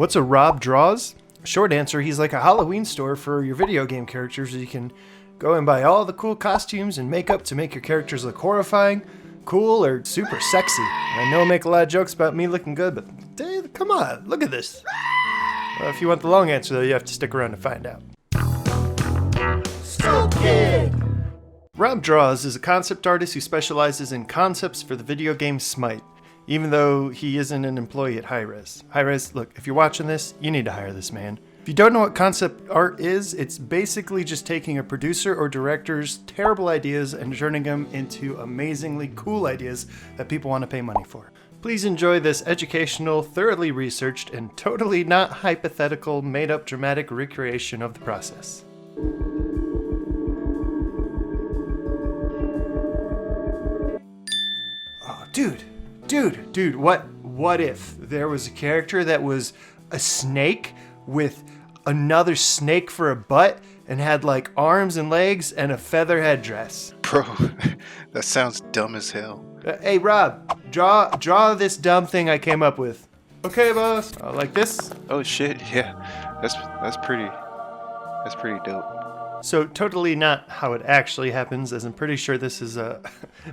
What's a Rob Draws? Short answer, he's like a Halloween store for your video game characters. You can go and buy all the cool costumes and makeup to make your characters look horrifying, cool, or super sexy. I know I make a lot of jokes about me looking good, but dude, come on, look at this. Well, if you want the long answer, though, you have to stick around to find out. Rob Draws is a concept artist who specializes in concepts for the video game Smite, even though he isn't an employee at Hi-Rez. Hi-Rez, look, if you're watching this, you need to hire this man. If you don't know what concept art is, it's basically just taking a producer or director's terrible ideas and turning them into amazingly cool ideas that people want to pay money for. Please enjoy this educational, thoroughly researched, and totally not hypothetical, made-up dramatic recreation of the process. Oh, dude, what if there was a character that was a snake with another snake for a butt and had like arms and legs and a feather headdress? Bro, that sounds dumb as hell. Hey Rob, draw this dumb thing I came up with. Okay, boss. Like this? Oh shit, yeah. That's pretty dope. So totally not how it actually happens, as I'm pretty sure this is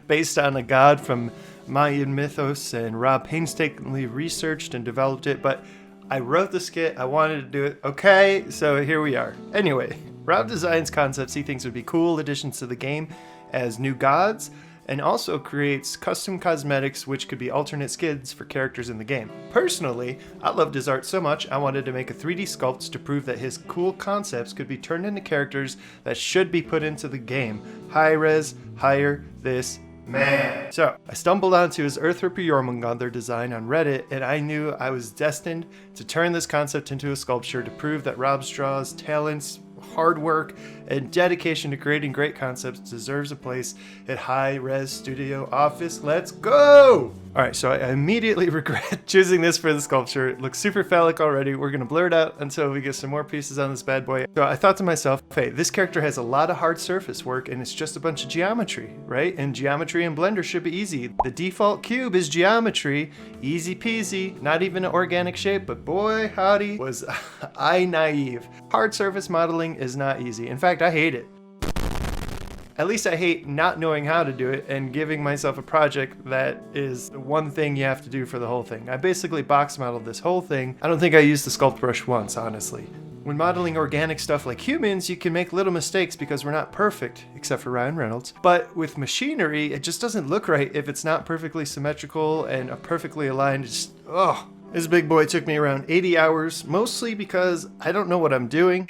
based on a god from Mayan mythos, and Rob painstakingly researched and developed it, but I wrote the skit, I wanted to do it. Okay, so here we are. Anyway, Rob designs concepts he thinks would be cool additions to the game as new gods, and also creates custom cosmetics which could be alternate skins for characters in the game. Personally, I loved his art so much I wanted to make a 3D sculpt to prove that his cool concepts could be turned into characters that should be put into the game. Hi-Rez, hire this man. So, I stumbled onto his Earthripper Jormungandr design on Reddit, and I knew I was destined to turn this concept into a sculpture to prove that Rob Straw's talents, hard work, and dedication to creating great concepts deserves a place at Hi-Rez Studio Office. Let's go! Alright, so I immediately regret choosing this for the sculpture. It looks super phallic already. We're gonna blur it out until we get some more pieces on this bad boy. So I thought to myself, hey, this character has a lot of hard surface work and it's just a bunch of geometry, right? And geometry in Blender should be easy. The default cube is geometry, easy peasy, not even an organic shape, but boy howdy was I naive. Hard surface modeling is not easy. In fact, I hate it. At least I hate not knowing how to do it and giving myself a project that is the one thing you have to do for the whole thing. I basically box modeled this whole thing. I don't think I used the sculpt brush once, honestly. When modeling organic stuff like humans, you can make little mistakes because we're not perfect, except for Ryan Reynolds. But with machinery, it just doesn't look right if it's not perfectly symmetrical and perfectly aligned. Just, ugh. This big boy took me around 80 hours, mostly because I don't know what I'm doing.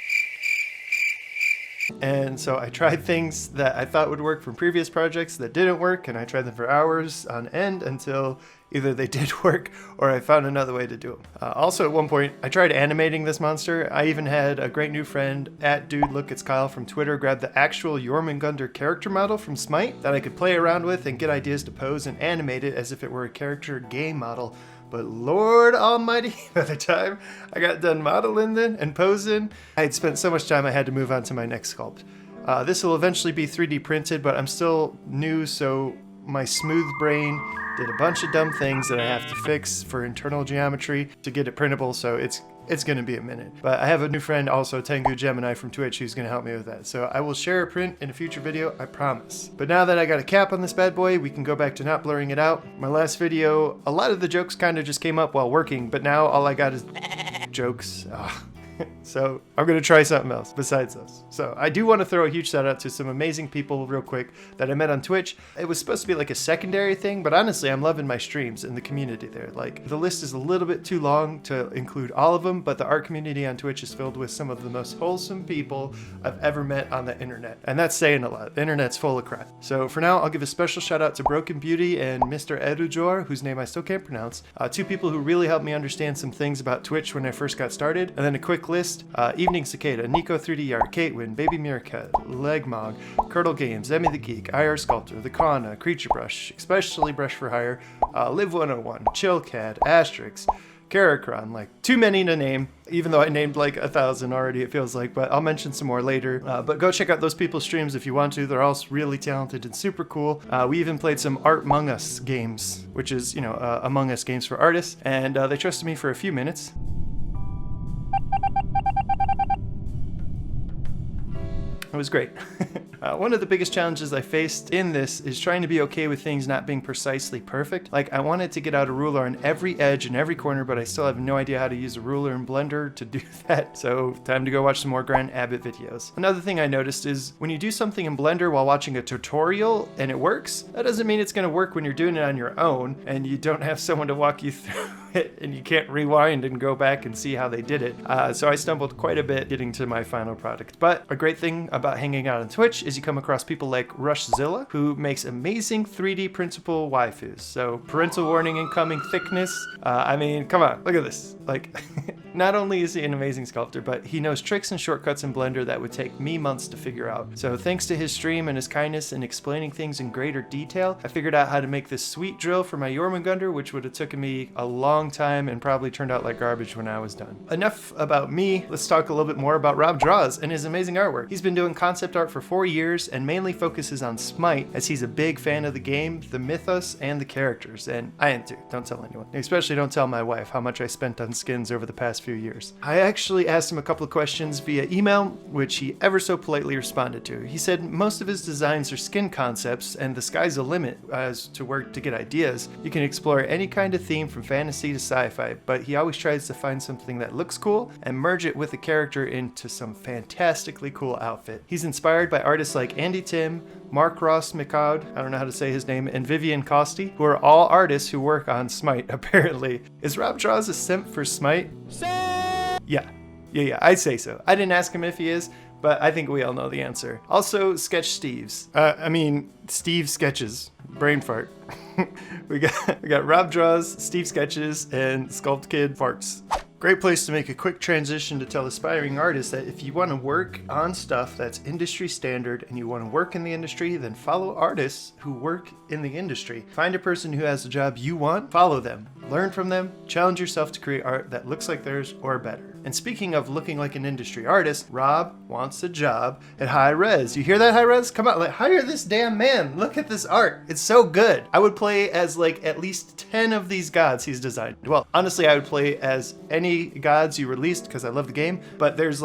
And so I tried things that I thought would work from previous projects that didn't work, and I tried them for hours on end until either they did work or I found another way to do them. Also at one point, I tried animating this monster. I even had a great new friend, @DudeLookAtSkyle from Twitter, grab the actual Jormungandr character model from Smite that I could play around with and get ideas to pose and animate it as if it were a character game model. But Lord Almighty, by the time I got done modeling then and posing, I had spent so much time I had to move on to my next sculpt. This will eventually be 3D printed, but I'm still new, so my smooth brain did a bunch of dumb things that I have to fix for internal geometry to get it printable, so it's going to be a minute. But I have a new friend also, Tengu Gemini from Twitch, who's going to help me with that. So I will share a print in a future video, I promise. But now that I got a cap on this bad boy, we can go back to not blurring it out. My last video, a lot of the jokes kind of just came up while working, but now all I got is jokes. So I'm going to try something else besides those. So I do want to throw a huge shout out to some amazing people real quick that I met on Twitch. It was supposed to be like a secondary thing, but honestly, I'm loving my streams and the community there. Like, the list is a little bit too long to include all of them, but the art community on Twitch is filled with some of the most wholesome people I've ever met on the internet. And that's saying a lot. The internet's full of crap. So for now, I'll give a special shout out to Broken Beauty and Mr. Edujor, whose name I still can't pronounce. Two people who really helped me understand some things about Twitch when I first got started. And then a quick list: Evening Cicada, Nico 3D Art, Katewin, Baby Meerkat, Legmog, Curdle Games, Emmy the Geek, IR Sculptor, The Kana, Creature Brush, especially Brush for Hire, Live 101, Chillcat, Asterix, Karakron, like too many to name, even though I named like 1,000 already, it feels like, but I'll mention some more later. But go check out those people's streams if you want to. They're all really talented and super cool. We even played some Art Among Us games, which is, Among Us games for artists, and they trusted me for a few minutes. It was great. One of the biggest challenges I faced in this is trying to be okay with things not being precisely perfect. Like, I wanted to get out a ruler on every edge and every corner, but I still have no idea how to use a ruler in Blender to do that. So time to go watch some more Grant Abbott videos. Another thing I noticed is when you do something in Blender while watching a tutorial and it works, that doesn't mean it's going to work when you're doing it on your own and you don't have someone to walk you through it and you can't rewind and go back and see how they did it. So I stumbled quite a bit getting to my final product. But a great thing about hanging out on Twitch is you come across people like Rushzilla, who makes amazing 3D printable waifus. So parental warning incoming thickness. I mean, come on, look at this. Like, not only is he an amazing sculptor, but he knows tricks and shortcuts in Blender that would take me months to figure out. So thanks to his stream and his kindness in explaining things in greater detail, I figured out how to make this sweet drill for my Jormungandr, which would have taken me a long time and probably turned out like garbage when I was done. Enough about me, let's talk a little bit more about Rob Draws and his amazing artwork. He's been doing concept art for 4 years and mainly focuses on Smite, as he's a big fan of the game, the mythos, and the characters. And I am too, don't tell anyone. Especially don't tell my wife how much I spent on skins over the past few years. I actually asked him a couple of questions via email, which he ever so politely responded to. He said most of his designs are skin concepts and the sky's the limit as to where to get ideas. You can explore any kind of theme from fantasy to sci-fi, but he always tries to find something that looks cool and merge it with the character into some fantastically cool outfit. He's inspired by artists like Andy Tim, Mark Ross McCoud, I don't know how to say his name, and Vivian Costi, who are all artists who work on Smite, apparently. Is Rob Draws a simp for Smite? Yeah, I'd say so. I didn't ask him if he is, but I think we all know the answer. Also, Sketch Steves. Steve Sketches. Brain fart. we got Rob Draws, Steve Sketches, and Sculpt Kid Farts. Great place to make a quick transition to tell aspiring artists that if you want to work on stuff that's industry standard and you want to work in the industry, then follow artists who work in the industry. Find a person who has the job you want, follow them, learn from them, challenge yourself to create art that looks like theirs or better. And speaking of looking like an industry artist, Rob wants a job at High Res. You hear that, High Res? Come on, hire this damn man. Look at this art. It's so good. I would play as at least 10 of these gods he's designed. Well, honestly, I would play as any gods you released because I love the game, but there's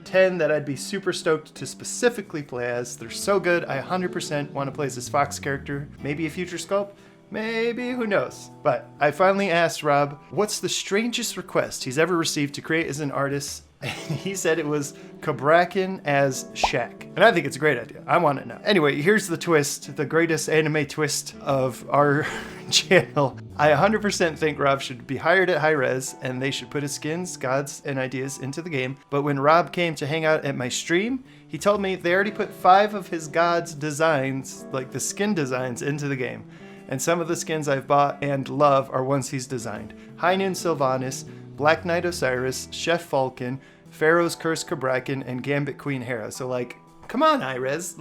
10 that I'd be super stoked to specifically play as. They're so good. I 100% want to play as this Fox character. Maybe a future sculpt. Maybe, who knows? But I finally asked Rob, what's the strangest request he's ever received to create as an artist? He said it was Cabrakan as Shaq. And I think it's a great idea. I want it now. Anyway, here's the twist, the greatest anime twist of our channel. I 100% think Rob should be hired at High Res and they should put his skins, gods, and ideas into the game. But when Rob came to hang out at my stream, he told me they already put 5 of his gods' designs, the skin designs, into the game. And some of the skins I've bought and love are ones he's designed. High Noon Sylvanas, Black Knight Osiris, Chef Falcon, Pharaoh's Curse Cabrakan, and Gambit Queen Hera. So come on, Irez.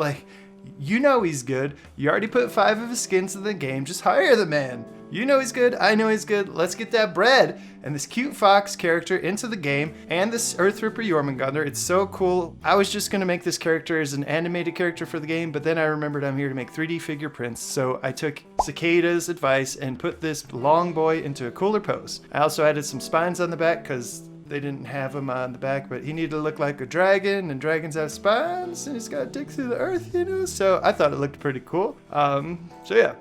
You know he's good. You already put 5 of his skins in the game. Just hire the man. You know he's good. I know he's good. Let's get that bread and this cute fox character into the game and this Earthripper Jormungandr. It's so cool. I was just going to make this character as an animated character for the game, but then I remembered I'm here to make 3D figure prints. So I took Cicada's advice and put this long boy into a cooler pose. I also added some spines on the back because they didn't have him on the back, but he needed to look like a dragon, and dragons have spines, and he's got to dig through the earth, So I thought it looked pretty cool. So yeah.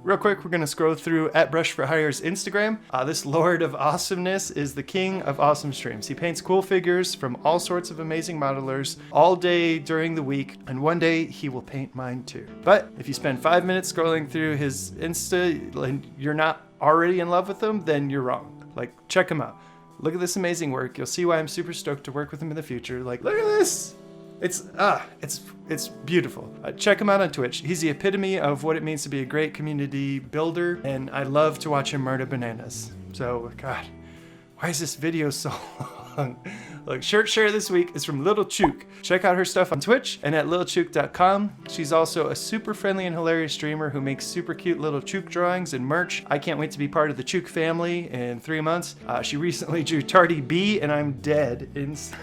Real quick, we're going to scroll through @BrushForHire's Instagram. This Lord of Awesomeness is the king of awesome streams. He paints cool figures from all sorts of amazing modelers all day during the week, and one day he will paint mine too. But if you spend 5 minutes scrolling through his Insta and you're not already in love with him, then you're wrong. Check him out. Look at this amazing work. You'll see why I'm super stoked to work with him in the future. Look at this. It's beautiful. Check him out on Twitch. He's the epitome of what it means to be a great community builder, and I love to watch him murder bananas. So, God, why is this video so long? Look, shirt share this week is from Little Chook. Check out her stuff on Twitch and at littlechook.com. She's also a super friendly and hilarious streamer who makes super cute little Chook drawings and merch. I can't wait to be part of the Chook family in 3 months. She recently drew Tardy B, and I'm dead inside.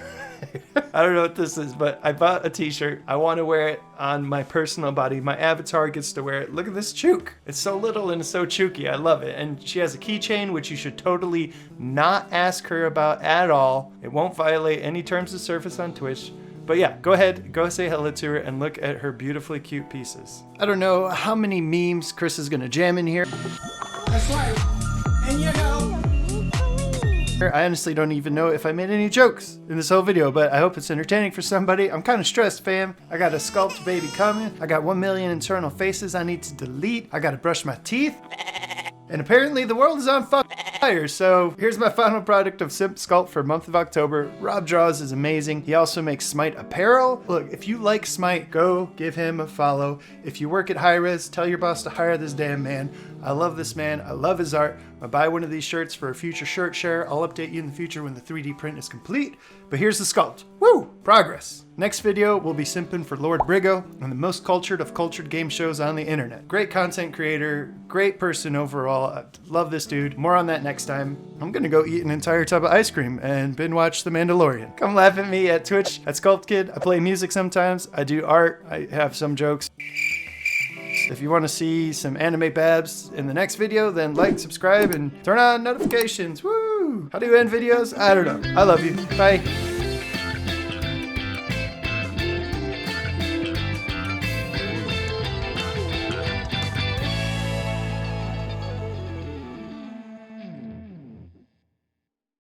I don't know what this is, but I bought a t-shirt. I want to wear it on my personal body. My avatar gets to wear it. Look at this chook. It's so little and it's so chooky. I love it. And she has a keychain, which you should totally not ask her about at all. It won't violate any terms of service on Twitch. But yeah, go ahead, go say hello to her and look at her beautifully cute pieces. I don't know how many memes Chris is gonna jam in here. That's right. And you know. I honestly don't even know if I made any jokes in this whole video, but I hope it's entertaining for somebody. I'm kind of stressed, fam. I got a SculptBaby coming. I got 1 million internal faces I need to delete. I gotta brush my teeth. And apparently the world is on fire. So here's my final product of Simp Sculpt for month of October. Rob Draws is amazing. He also makes Smite apparel. Look, if you like Smite, go give him a follow. If you work at Hi-Res, tell your boss to hire this damn man. I love this man. I love his art. I'll buy one of these shirts for a future shirt share. I'll update you in the future when the 3D print is complete. But here's the sculpt. Woo! Progress. Next video, we'll be simping for Lord Brigo on the most cultured of cultured game shows on the internet. Great content creator, great person overall. I love this dude. More on that next time. I'm gonna go eat an entire tub of ice cream and binge watch The Mandalorian. Come laugh at me at Twitch at SculptKid. I play music sometimes. I do art. I have some jokes. If you want to see some anime babs in the next video, then like, subscribe, and turn on notifications. Woo! How do you end videos? I don't know. I love you. Bye.